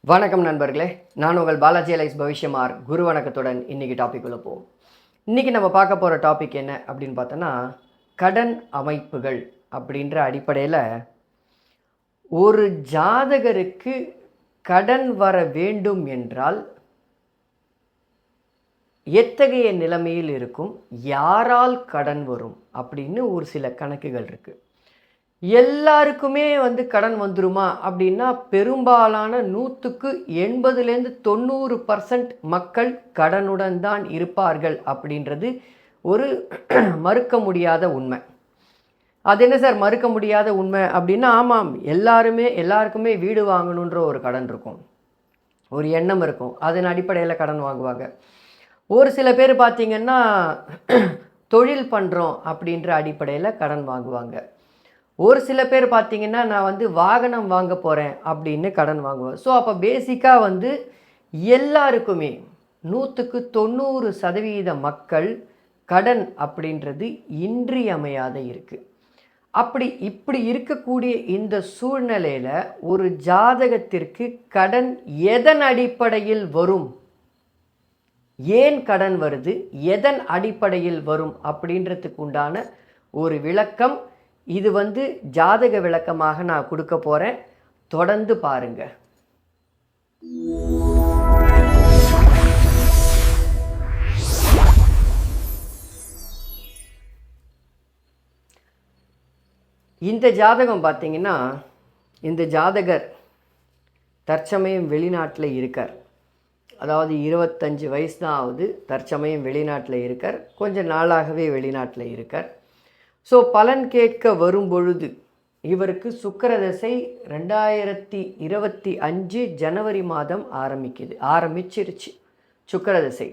வணக்கம் நண்பர்களே, நான் உங்கள் பாலாஜி அலைஸ் பவிஷ்யமார். குரு வணக்கத்துடன் இன்றைக்கி டாபிக் உள்ள போவோம். இன்றைக்கி நம்ம பார்க்க போகிற டாபிக் என்ன அப்படின்னு பார்த்தோன்னா, கடன் அமைப்புகள் அப்படின்ற அடிப்படையில் ஒரு ஜாதகருக்கு கடன் வர வேண்டும் என்றால் எத்தகைய நிலைமையில் இருக்கும், யாரால் கடன் வரும் அப்படின்னு ஒரு சில கணக்குகள் இருக்குது. எல்லாருக்குமே கடன் வந்துருமா அப்படின்னா, பெரும்பாலான 180% மக்கள் கடனுடன் தான் இருப்பார்கள் அப்படின்றது ஒரு மறுக்க முடியாத உண்மை. அது என்ன சார் மறுக்க முடியாத உண்மை அப்படின்னா, ஆமாம், எல்லாருக்குமே வீடு வாங்கணுன்ற ஒரு கடன் இருக்கும், ஒரு எண்ணம் இருக்கும். அதன் அடிப்படையில் கடன் வாங்குவாங்க. ஒரு சில பேர் பார்த்திங்கன்னா தொழில் பண்ணுறோம் அப்படின்ற அடிப்படையில் கடன் வாங்குவாங்க. ஒரு சில பேர் பார்த்திங்கன்னா, நான் வாகனம் வாங்க போகிறேன் அப்படின்னு கடன் வாங்குவேன். ஸோ அப்போ பேசிக்காக எல்லாருக்குமே 190% மக்கள் கடன் அப்படின்றது இன்றியமையாத இருக்குது. இப்படி இருக்கக்கூடிய இந்த சூழ்நிலையில் ஒரு ஜாதகத்திற்கு கடன் எதன் அடிப்படையில் வரும், ஏன் கடன் வருது, எதன் அடிப்படையில் வரும் அப்படின்றதுக்கு உண்டான ஒரு விளக்கம் இது ஜாதக விளக்கமாக நான் கொடுக்க போகிறேன். தொடர்ந்து பாருங்க. இந்த ஜாதகம் பார்த்தீங்கன்னா, இந்த ஜாதகர் தற்சமயம் வெளிநாட்டில் இருக்கார். அதாவது 25 வயசு தான் ஆகுது. தற்சமயம் வெளிநாட்டில் இருக்கார். கொஞ்சம் நாளாகவே வெளிநாட்டில் இருக்கார். ஸோ பலன் கேட்க வரும்பொழுது இவருக்கு சுக்கிரதசை 2025 ஜனவரி மாதம் ஆரம்பிச்சிருச்சு சுக்கிரதசை.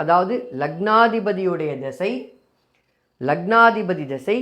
அதாவது லக்னாதிபதியுடைய தசை, லக்னாதிபதி தசை,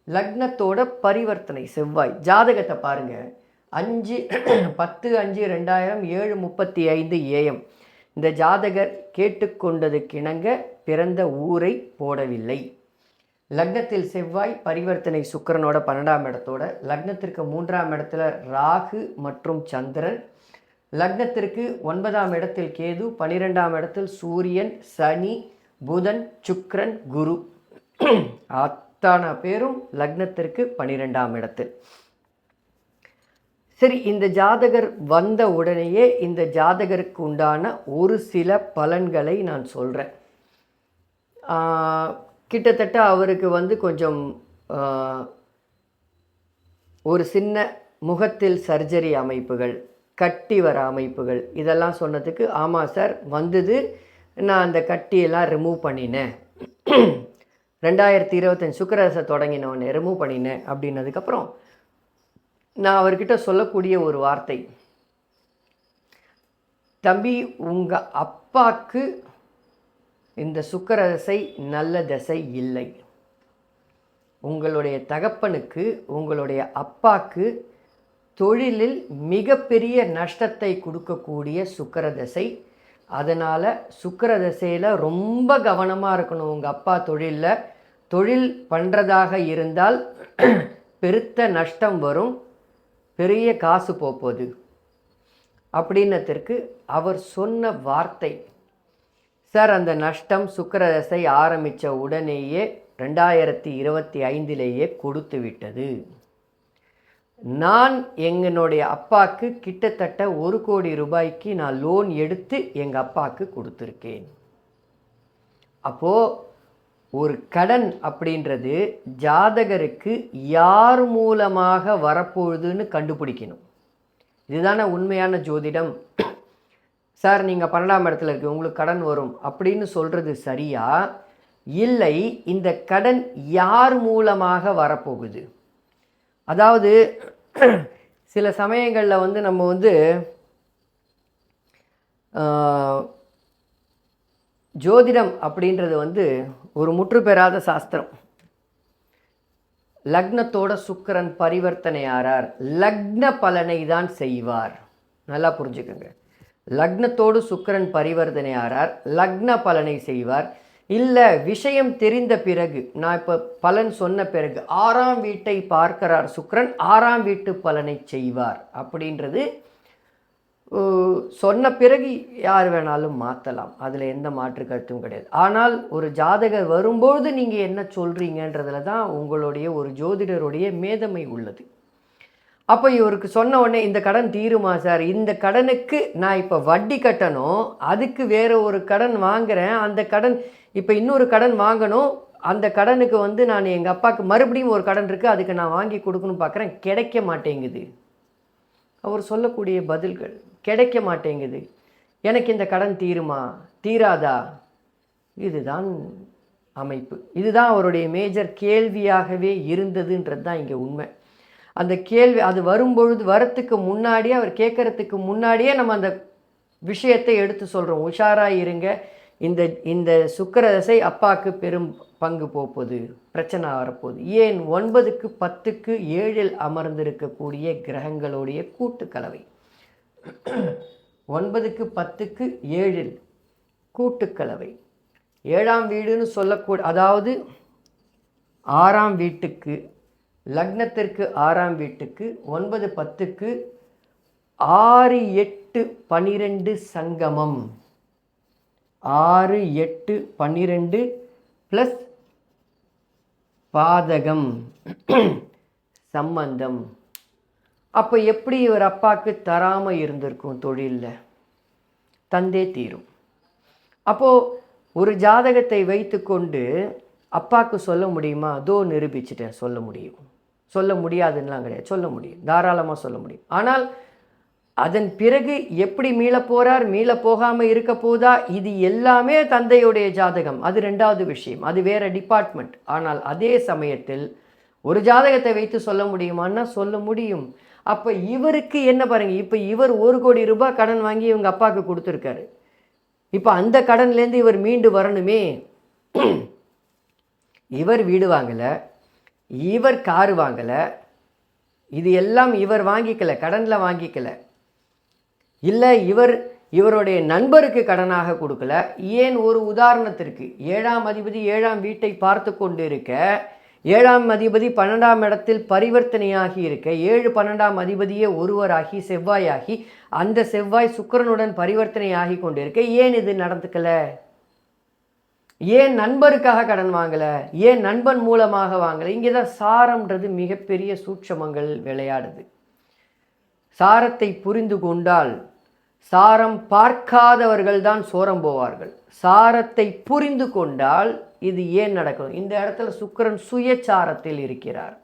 லக்னத்தோட பரிவர்த்தனை செவ்வாய். ஜாதகத்தை பாருங்கள், 5/10/5/2000 7:35 AM. இந்த ஜாதகர் கேட்டுக்கொண்டதுக்கிணங்க பிறந்த ஊரை போடவில்லை. லக்னத்தில் செவ்வாய், பரிவர்த்தனை சுக்கிரனோட 12ஆம் இடத்தோட, லக்னத்திற்கு 3ஆம் இடத்துல ராகு மற்றும் சந்திரன், லக்னத்திற்கு 9ஆம் இடத்தில் கேது, 12ஆம் இடத்தில் சூரியன், சனி, புதன், சுக்கிரன், குரு. அத்தனை பேரும் லக்னத்திற்கு 12ஆம் இடத்தில். சரி, இந்த ஜாதகர் வந்த உடனேயே இந்த ஜாதகருக்கு உண்டான ஒரு சில பலன்களை நான் சொல்கிறேன். கிட்டத்தட்ட அவருக்கு கொஞ்சம் ஒரு சின்ன முகத்தில் சர்ஜரி அமைப்புகள், கட்டி வர அமைப்புகள், இதெல்லாம் சொன்னதுக்கு ஆமாம் சார் வந்தது, நான் அந்த கட்டியெல்லாம் ரிமூவ் பண்ணினேன், 2025 சுக்கிரதசை தொடங்கினோடனே ரிமூவ் பண்ணினேன் அப்படின்னதுக்கப்புறம் நான் அவர்கிட்ட சொல்லக்கூடிய ஒரு வார்த்தை, தம்பி உங்கள் அப்பாவுக்கு இந்த சுக்கிரதசை நல்ல தசை இல்லை. உங்களுடைய தகப்பனுக்கு, உங்களுடைய அப்பாவுக்கு தொழிலில் மிகப்பெரிய நஷ்டத்தை கொடுக்கக்கூடிய சுக்கிரதசை. அதனால் சுக்கிரதசையில் ரொம்ப கவனமாக இருக்கணும். உங்கள் அப்பா தொழில் பண்ணுறதாக இருந்தால் பெருத்த நஷ்டம் வரும், பெரிய காசு போகுது அப்படின்னதற்கு அவர் சொன்ன வார்த்தை, சார் அந்த நஷ்டம் சுக்கிரதசை ஆரம்பித்த உடனேயே 2025 கொடுத்து விட்டது. நான் எங்களுடைய அப்பாவுக்கு கிட்டத்தட்ட 1 கோடி ரூபாய்க்கு நான் லோன் எடுத்து எங்கள் அப்பாவுக்கு கொடுத்துருக்கேன். அப்போது ஒரு கடன் அப்படின்றது ஜாதகருக்கு யார் மூலமாக வரப்போகுதுன்னு கண்டுபிடிக்கணும். இதுதானே உண்மையான ஜோதிடம். சார் நீங்கள் 12ஆம் இடத்துல இருக்கு, உங்களுக்கு கடன் வரும் அப்படின்னு சொல்கிறது சரியா இல்லை, இந்த கடன் யார் மூலமாக வரப்போகுது? அதாவது சில சமயங்களில் நம்ம ஜோதிடம் அப்படின்றது ஒரு முற்று பெறாத சாஸ்திரம். லக்னத்தோட சுக்கிரன் பரிவர்த்தனை ஆறார், லக்ன பலனை தான் செய்வார். நல்லா புரிஞ்சுக்கோங்க. லக்னத்தோடு சுக்கிரன் பரிவர்த்தனை ஆறார், லக்ன பலனை செய்வார். இல்லை விஷயம் தெரிந்த பிறகு, நான் இப்போ பலன் சொன்ன பிறகு 6ஆம் வீட்டை பார்க்கிறார் சுக்கிரன், 6ஆம் வீட்டு பலனை செய்வார் அப்படின்றது சொன்ன பிறகு யார் வேணாலும் மாற்றலாம், அதில் எந்த மாற்று கருத்தும் கிடையாது. ஆனால் ஒரு ஜாதகர் வரும்போது நீங்கள் என்ன சொல்கிறீங்கன்றதுல தான் உங்களுடைய ஒரு ஜோதிடருடைய மேதமை உள்ளது. அப்போ இவருக்கு சொன்ன உடனே இந்த கடன் தீருமா சார், இந்த கடனுக்கு நான் இப்போ வட்டி கட்டணும், அதுக்கு வேறு ஒரு கடன் வாங்குகிறேன், அந்த கடன் இப்போ இன்னொரு கடன் வாங்கணும், அந்த கடனுக்கு வந்து நான் எங்கள் அப்பாவுக்கு மறுபடியும் ஒரு கடன் இருக்குது, அதுக்கு நான் வாங்கி கொடுக்கணும்னு பார்க்குறேன், கிடைக்க மாட்டேங்குது. அவர் சொல்லக்கூடிய பதில்கள் கிடைக்க மாட்டேங்குது. எனக்கு இந்த கடன் தீருமா தீராதா? இதுதான் அமைப்பு. இதுதான் அவருடைய மேஜர் கேள்வியாகவே இருந்ததுன்றது தான் இங்கே உண்மை. அந்த கேள்வி அது வரும்பொழுது வரத்துக்கு முன்னாடியே, அவர் கேட்குறதுக்கு முன்னாடியே நம்ம அந்த விஷயத்தை எடுத்து சொல்கிறோம். உஷாராக இருங்க, இந்த இந்த சுக்கிரதசை அப்பாவுக்கு பெரும் பங்கு போகுது, பிரச்சனை வரப்போகுது. ஏன் 9க்கு 10க்கு 7இல் அமர்ந்திருக்கக்கூடிய கிரகங்களுடைய கூட்டுக்கலவை. 9க்கு 10க்கு 7இல் கூட்டுக்கலவை. 7ஆம் வீடுன்னு சொல்லக்கூடிய, அதாவது 6ஆம் வீட்டுக்கு, லக்னத்திற்கு 6ஆம் வீட்டுக்கு 9 10க்கு 6 8 12 சங்கமம். 6 8 12 ப்ளஸ் பாதகம் சம்பந்தம். அப்போ எப்படி இவர் அப்பாவுக்கு தராமல் இருந்திருக்கும்? தொழிலில் தந்தே தீரும். அப்போது ஒரு ஜாதகத்தை வைத்து கொண்டு அப்பாவுக்கு சொல்ல முடியுமா? அதோ நிரூபிச்சிட்டேன், சொல்ல முடியும். சொல்ல முடியாதுன்னெலாம் கிடையாது, சொல்ல முடியும், தாராளமாக சொல்ல முடியும். ஆனால் அதன் பிறகு எப்படி மீளப்போகிறார், மீள போகாமல் இருக்க போதா, இது எல்லாமே தந்தையுடைய ஜாதகம். அது 2வது விஷயம், அது வேறு டிபார்ட்மெண்ட். ஆனால் அதே சமயத்தில் ஒரு ஜாதகத்தை வைத்து சொல்ல முடியுமான்னா சொல்ல முடியும். அப்போ இவருக்கு என்ன பாருங்கள், இப்போ இவர் 1 கோடி ரூபாய் கடன் வாங்கி இவங்க அப்பாவுக்கு கொடுத்துருக்காரு. இப்போ அந்த கடன்லேருந்து இவர் மீண்டு வரணுமே. இவர் வீடு வாங்கலை, இவர் காரு வாங்கலை, இது எல்லாம் இவர் வாங்கிக்கல, கடனில் வாங்கிக்கல. இல்லை இவருடைய நண்பருக்கு கடனாக கொடுக்கல. ஏன், ஒரு உதாரணத்திற்கு 7ஆம் அதிபதி 7ஆம் வீட்டை பார்த்து கொண்டு இருக்க, 7ஆம் அதிபதி 12ஆம் இடத்தில் பரிவர்த்தனையாகி இருக்க, 7 12ஆம் அதிபதியே ஒருவராகி செவ்வாயாகி, அந்த செவ்வாய் சுக்கிரனுடன் பரிவர்த்தனை ஆகி கொண்டு இருக்க, ஏன் இது நடந்துக்கல? ஏன் நண்பருக்காக கடன் வாங்கலை? ஏன் நண்பன் மூலமாக வாங்கலை? இங்கே தான் சாரம்ன்றது மிகப்பெரிய சூட்சமங்கள் விளையாடுது. சாரத்தை புரிந்து கொண்டால், சாரம் பார்க்காதவர்கள் தான் சோரம் போவார்கள். சாரத்தை புரிந்து கொண்டால் இது ஏன் நடக்கும்? இந்த இடத்துல சுக்கிரன் சுயச்சாரத்தில் இருக்கிறார்,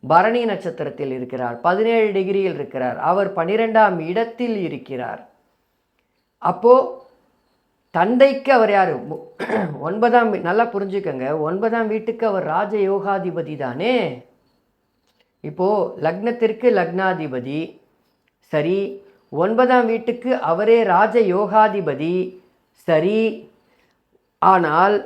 பரணி நட்சத்திரத்தில் இருக்கிறார், 17 டிகிரியில் இருக்கிறார், அவர் 12ஆம் இடத்தில் இருக்கிறார். அப்போ தந்தைக்கு அவர் யார்? 9ஆம், நல்லா புரிஞ்சுக்கங்க, 9ஆம் வீட்டுக்கு அவர் ராஜயோகாதிபதி தானே. இப்போது லக்னத்திற்கு லக்னாதிபதி சரி, 9ஆம் வீட்டுக்கு அவரே ராஜயோகாதிபதி சரி. ஆனால்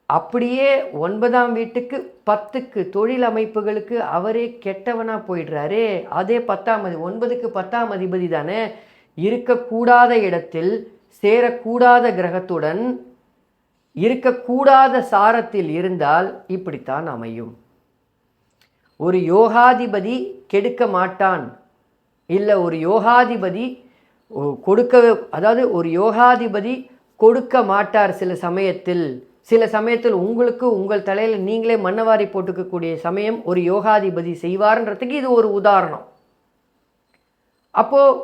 அப்படியே 9ஆம் வீட்டுக்கு 10க்கு தொழில் அமைப்புகளுக்கு அவரே கெட்டவனாக போயிடுறாரே. அதே 9க்கு 10ஆம் அதிபதி தானே. இருக்கக்கூடாத இடத்தில் சேரக்கூடாத கிரகத்துடன் இருக்கக்கூடாத சாரத்தில் இருந்தால் இப்படித்தான் அமையும். ஒரு யோகாதிபதி கெடுக்க மாட்டான், இல்லை ஒரு யோகாதிபதி கொடுக்க, அதாவது ஒரு யோகாதிபதி கொடுக்க மாட்டார். சில சமயத்தில் உங்களுக்கு உங்கள் தலையில் நீங்களே மண்ணவாரி போட்டுக்கக்கூடிய சமயம் ஒரு யோகாதிபதி செய்வார்ன்றதுக்கு இது ஒரு உதாரணம். அப்போது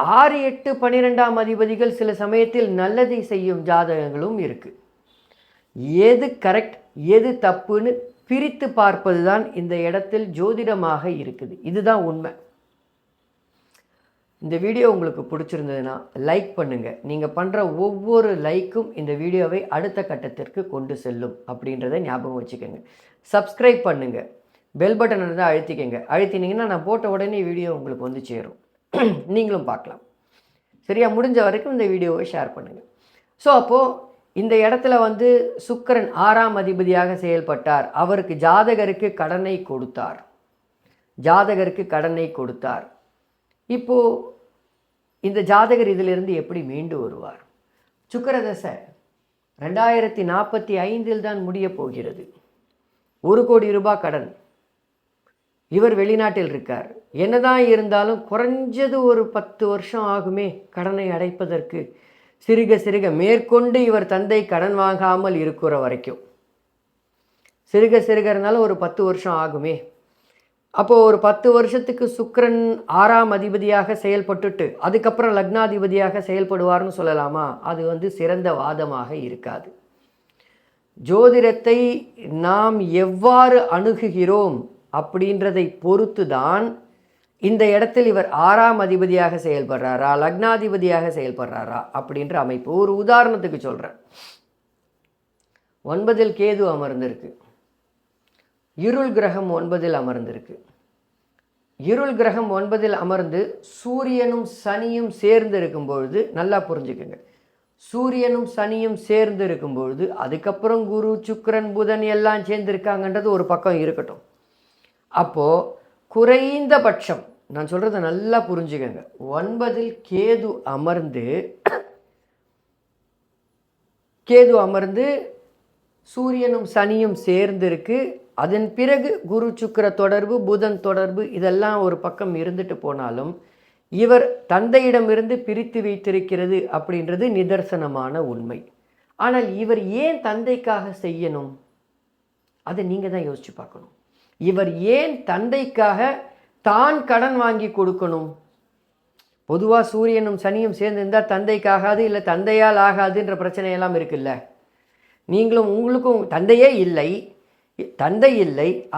6 8 12ஆம் அதிபதிகள் சில சமயத்தில் நல்லதை செய்யும் ஜாதகங்களும் இருக்குது. எது கரெக்ட் எது தப்புன்னு பிரித்து பார்ப்பது தான் இந்த இடத்தில் ஜோதிடமாக இருக்குது. இதுதான் உண்மை. இந்த வீடியோ உங்களுக்கு பிடிச்சிருந்ததுன்னா லைக் பண்ணுங்கள். நீங்கள் பண்ணுற ஒவ்வொரு லைக்கும் இந்த வீடியோவை அடுத்த கட்டத்திற்கு கொண்டு செல்லும் அப்படின்றத ஞாபகம் வச்சுக்கோங்க. சப்ஸ்கிரைப் பண்ணுங்கள், பெல் பட்டன் இருந்தால் அழுத்திக்கங்க. அழுத்தினீங்கன்னா நான் போட்ட உடனே வீடியோ உங்களுக்கு வந்து சேரும், நீங்களும் பார்க்கலாம். சரியா? முடிஞ்ச வரைக்கும் இந்த வீடியோவை ஷேர் பண்ணுங்கள். ஸோ அப்போது இந்த இடத்துல வந்து சுக்கிரன் 6ஆம் அதிபதியாக செயல்பட்டார். அவருக்கு ஜாதகருக்கு கடனை கொடுத்தார். இப்போது இந்த ஜாதகர் இதிலிருந்து எப்படி மீண்டு வருவார்? சுக்கிரதசை 2045 தான் முடிய போகிறது. 1 கோடி ரூபாய் கடன். இவர் வெளிநாட்டில் இருக்கார். என்னதான் இருந்தாலும் குறைஞ்சது ஒரு 10 வருஷம் ஆகுமே கடனை அடைப்பதற்கு. சிறுக சிறுக மேற்கொண்டு இவர் தந்தை கடன் வாங்காமல் இருக்கிற வரைக்கும் சிறுக சிறுக இருந்தாலும் ஒரு 10 வருஷம் ஆகுமே. அப்போது ஒரு 10 வருஷத்துக்கு சுக்கிரன் 6ஆம் அதிபதியாக செயல்பட்டுட்டு அதுக்கப்புறம் லக்னாதிபதியாக செயல்படுவார்னு சொல்லலாமா? அது சிறந்த வாதமாக இருக்காது. ஜோதிடத்தை நாம் எவ்வாறு அணுகுகிறோம் அப்படின்றதை பொறுத்து தான் இந்த இடத்தில் இவர் 6ஆம் அதிபதியாக செயல்படுறாரா, லக்னாதிபதியாக செயல்படுறாரா அப்படின்ற அமைப்பு. ஒரு உதாரணத்துக்கு சொல்கிறேன். 9இல் கேது அமர்ந்திருக்கு, இருள் கிரகம் 9இல் அமர்ந்திருக்கு. இருள் கிரகம் 9இல் அமர்ந்து சூரியனும் சனியும் சேர்ந்து இருக்கும்பொழுது, நல்லா புரிஞ்சுக்குங்க, சூரியனும் சனியும் சேர்ந்து இருக்கும்பொழுது அதுக்கப்புறம் குரு சுக்கிரன் புதன் எல்லாம் சேர்ந்துருக்காங்கன்றது ஒரு பக்கம் இருக்கட்டும். அப்போது குறைந்தபட்சம் நான் சொல்கிறத நல்லா புரிஞ்சுக்கங்க, 9இல் கேது அமர்ந்து சூரியனும் சனியும் சேர்ந்திருக்கு. அதன் பிறகு குரு சுக்கிர தொடர்பு, புதன் தொடர்பு இதெல்லாம் ஒரு பக்கம் இருந்துட்டு போனாலும் இவர் தந்தையிடமிருந்து பிரித்து வைத்திருக்கிறது அப்படின்றது நிதர்சனமான உண்மை. ஆனால் இவர் ஏன் தந்தைக்காக செய்யணும்? அதை நீங்கள் தான் யோசிச்சு பார்க்கணும். இவர் ஏன் தந்தைக்காக தான் கடன் வாங்கி கொடுக்கணும்? பொதுவாக சூரியனும் சனியும் சேர்ந்து இருந்தால் தந்தைக்காகாது, இல்லை தந்தையால் ஆகாதுன்ற பிரச்சனையெல்லாம் இருக்குல்ல. நீங்களும் உங்களுக்கும் தந்தை இல்லை,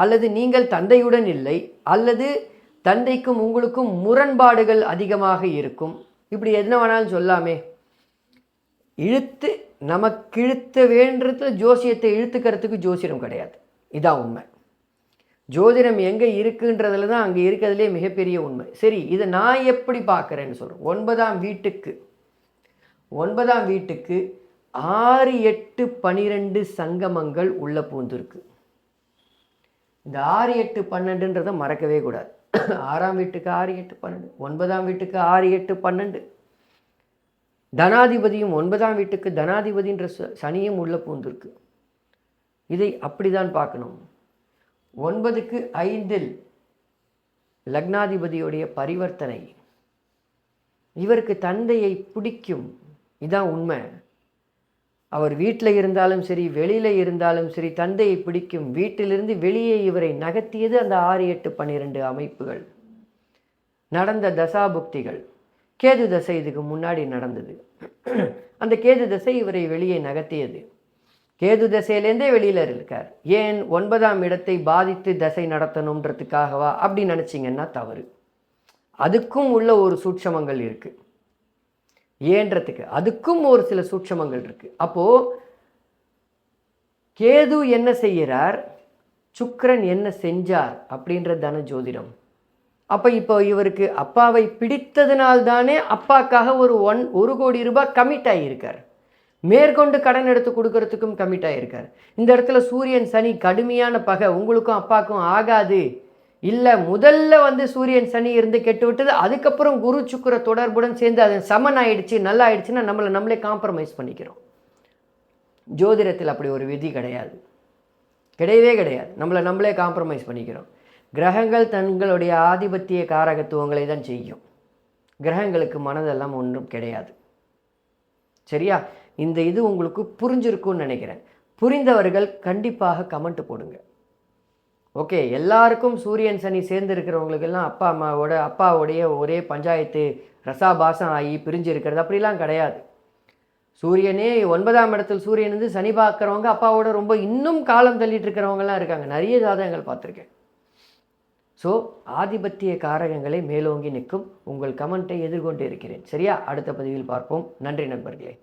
அல்லது நீங்கள் தந்தையுடன் இல்லை, அல்லது தந்தைக்கும் உங்களுக்கும் முரண்பாடுகள் அதிகமாக இருக்கும். இப்படி என்ன வேணாலும் சொல்லாமே. நமக்கு வேண்டது ஜோசியத்தை இழுத்துக்கிறதுக்கு ஜோசியம் கிடையாது. இதான் உண்மை. ஜோதிடம் எங்கே இருக்குன்றதுல தான் அங்கே இருக்கிறதுலே மிகப்பெரிய உண்மை. சரி, இதை நான் எப்படி பார்க்குறேன்னு சொல்கிறேன். 9ஆம் வீட்டுக்கு 6, 8, 12 சங்கமங்கள் உள்ள பூந்துருக்கு. இந்த 6, 8, 12ன்றதை மறக்கவே கூடாது. 6ஆம் வீட்டுக்கு 6, 8, 12, 9ஆம் வீட்டுக்கு 6, 8, 12, தனாதிபதியும் 9ஆம் வீட்டுக்கு தனாதிபதின்ற சனியும் உள்ள பூந்துருக்கு. இதை அப்படிதான் பார்க்கணும். 9க்கு 5இல் லக்னாதிபதியுடைய பரிவர்த்தனை. இவருக்கு தந்தையை பிடிக்கும், இதான் உண்மை. அவர் வீட்டில் இருந்தாலும் சரி, வெளியில் இருந்தாலும் சரி, தந்தையை பிடிக்கும். வீட்டிலிருந்து வெளியே இவரை நகர்த்தியது அந்த 6, 8, 12 அமைப்புகள். நடந்த தசாபுக்திகள். கேது தசை இதுக்கு முன்னாடி நடந்தது. அந்த கேது தசை இவரை வெளியே நகர்த்தியது. கேது தசையிலேருந்தே வெளியில் இருக்கார். ஏன் 9ஆம் இடத்தை பாதித்து தசை நடத்தணுன்றதுக்காகவா? அப்படி நினச்சிங்கன்னா தவறு. அதுக்கும் உள்ள ஒரு சூட்சமங்கள் இருக்குது. ஏன்றதுக்கு அதுக்கும் ஒரு சில சூட்சமங்கள் இருக்குது. அப்போது கேது என்ன செய்கிறார், சுக்கிரன் என்ன செஞ்சார் அப்படின்ற தன ஜோதிடம். இப்போ இவருக்கு அப்பாவை பிடித்ததுனால்தானே அப்பாக்காக ஒரு 1 கோடி ரூபாய் கமிட் ஆகியிருக்கார். மேற்கொண்டு கடன் எடுத்து கொடுக்கறதுக்கும் கமிட் ஆகியிருக்கார். இந்த இடத்துல சூரியன் சனி கடுமையான பகை. உங்களுக்கும் அப்பாவுக்கும் ஆகாது. இல்லை, முதல்ல சூரியன் சனி இருந்து கெட்டு விட்டது. அதுக்கப்புறம் குரு சுக்கிர தொடர்புடன் சேர்ந்து அது சமன் ஆயிடுச்சு, நல்லா ஆயிடுச்சுன்னா நம்மளே காம்ப்ரமைஸ் பண்ணிக்கிறோம். ஜோதிடத்தில் அப்படி ஒரு விதி கிடையவே கிடையாது. நம்மளே காம்ப்ரமைஸ் பண்ணிக்கிறோம். கிரகங்கள் தங்களுடைய ஆதிபத்திய காரகத்துவங்களை தான் செய்யும். கிரகங்களுக்கு மனதெல்லாம் ஒன்றும் கிடையாது. சரியா? இந்த இது உங்களுக்கு புரிஞ்சிருக்கும்னு நினைக்கிறேன். புரிந்தவர்கள் கண்டிப்பாக கமெண்ட் போடுங்க. ஓகே, எல்லாருக்கும் சூரியன் சனி சேர்ந்து இருக்கிறவங்களுக்கெல்லாம் அப்பாவுடைய ஒரே பஞ்சாயத்து ரசாபாசம் ஆகி பிரிஞ்சு இருக்கிறது அப்படிலாம் கிடையாது. சூரியனே 9ஆம் இடத்தில் சூரியன் சனி பார்க்குறவங்க அப்பாவோட ரொம்ப இன்னும் காலம் தள்ளிட்டு இருக்கிறவங்கலாம் இருக்காங்க. நிறைய ஜாதகங்கள் பார்த்துருக்கேன். ஸோ ஆதிபத்திய காரகங்களை மேலோங்கி நிற்கும். உங்கள் கமெண்ட்டை எதிர்கொண்டு இருக்கிறேன். சரியா? அடுத்த பதிவில் பார்ப்போம். நன்றி நண்பர்களே.